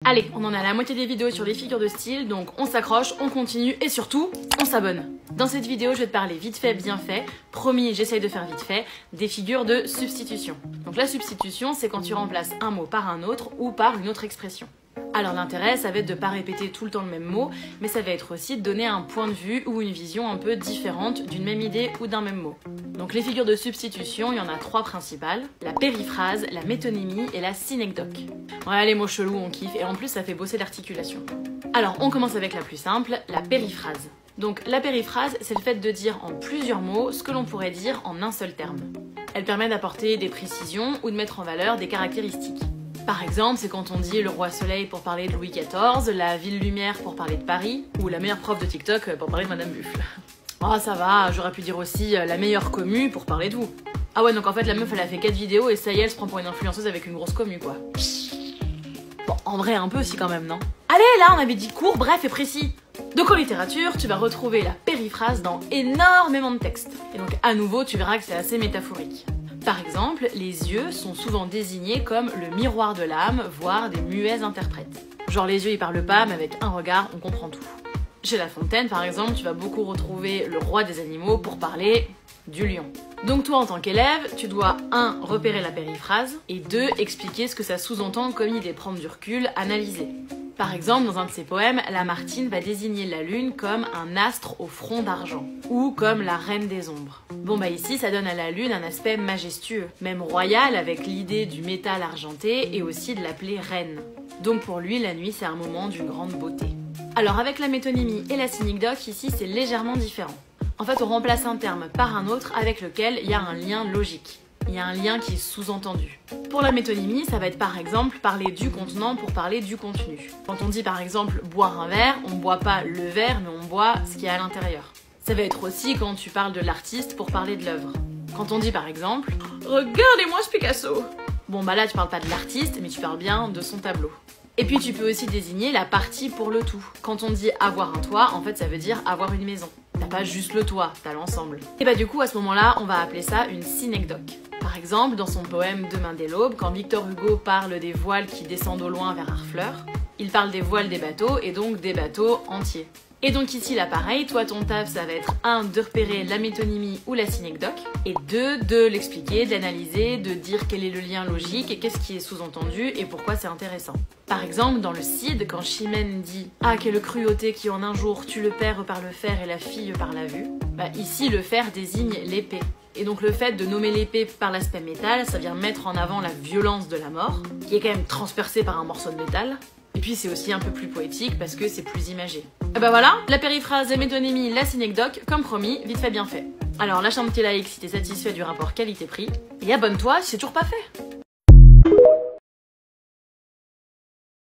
Allez, on en est à la moitié des vidéos sur les figures de style, donc on s'accroche, on continue et surtout, on s'abonne. Dans cette vidéo, je vais te parler vite fait, bien fait, promis, j'essaye de faire vite fait, des figures de substitution. Donc la substitution, c'est quand tu remplaces un mot par un autre ou par une autre expression. Alors l'intérêt, ça va être de pas répéter tout le temps le même mot, mais ça va être aussi de donner un point de vue ou une vision un peu différente d'une même idée ou d'un même mot. Donc les figures de substitution, il y en a trois principales, la périphrase, la métonymie et la synecdoque. Ouais, les mots chelous, on kiffe, et en plus ça fait bosser l'articulation. Alors on commence avec la plus simple, la périphrase. Donc la périphrase, c'est le fait de dire en plusieurs mots ce que l'on pourrait dire en un seul terme. Elle permet d'apporter des précisions ou de mettre en valeur des caractéristiques. Par exemple, c'est quand on dit le roi soleil pour parler de Louis XIV, la ville lumière pour parler de Paris, ou la meilleure prof de TikTok pour parler de Madame Buffle. Oh ça va, j'aurais pu dire aussi la meilleure commu pour parler de vous. Ah ouais, donc en fait la meuf elle a fait 4 vidéos et ça y est, elle se prend pour une influenceuse avec une grosse commu quoi. Bon, en vrai un peu aussi quand même, non? Allez, là on avait dit court, bref et précis. Donc en littérature, tu vas retrouver la périphrase dans énormément de textes. Et donc à nouveau, tu verras que c'est assez métaphorique. Par exemple, les yeux sont souvent désignés comme le miroir de l'âme, voire des muets interprètes. Genre les yeux ils parlent pas, mais avec un regard on comprend tout. Chez La Fontaine par exemple, tu vas beaucoup retrouver le roi des animaux pour parler du lion. Donc toi en tant qu'élève, tu dois 1. Repérer la périphrase et 2. Expliquer ce que ça sous-entend comme idée, prendre du recul, analyser. Par exemple, dans un de ses poèmes, Lamartine va désigner la lune comme un astre au front d'argent, ou comme la reine des ombres. Bon bah ici, ça donne à la lune un aspect majestueux, même royal avec l'idée du métal argenté et aussi de l'appeler reine. Donc pour lui, la nuit c'est un moment d'une grande beauté. Alors avec la métonymie et la synecdoque, ici c'est légèrement différent. En fait, on remplace un terme par un autre avec lequel il y a un lien logique. Il y a un lien qui est sous-entendu. Pour la métonymie, ça va être par exemple parler du contenant pour parler du contenu. Quand on dit par exemple boire un verre, on ne boit pas le verre, mais on boit ce qu'il y a à l'intérieur. Ça va être aussi quand tu parles de l'artiste pour parler de l'œuvre. Quand on dit par exemple « Regardez-moi ce Picasso !» Bon bah là tu parles pas de l'artiste, mais tu parles bien de son tableau. Et puis tu peux aussi désigner la partie pour le tout. Quand on dit avoir un toit, en fait ça veut dire avoir une maison. T'as pas juste le toit, t'as l'ensemble. Et bah du coup à ce moment-là, on va appeler ça une synecdoque. Par exemple, dans son poème Demain dès l'aube, quand Victor Hugo parle des voiles qui descendent au loin vers Harfleur, il parle des voiles des bateaux et donc des bateaux entiers. Et donc ici là pareil, toi ton taf ça va être 1. De repérer la métonymie ou la synecdoque, et 2. De l'expliquer, de l'analyser, de dire quel est le lien logique et qu'est-ce qui est sous-entendu et pourquoi c'est intéressant. Par exemple, dans le Cid, quand Chimène dit « Ah, quelle cruauté qui en un jour tue le père par le fer et la fille par la vue », bah ici le fer désigne l'épée. Et donc le fait de nommer l'épée par l'aspect métal, ça vient mettre en avant la violence de la mort, qui est quand même transpercée par un morceau de métal. Et puis c'est aussi un peu plus poétique parce que c'est plus imagé. Et bah voilà, la périphrase, la métonymie, la synecdoque, comme promis, vite fait bien fait. Alors lâche un petit like si t'es satisfait du rapport qualité-prix, et abonne-toi si c'est toujours pas fait.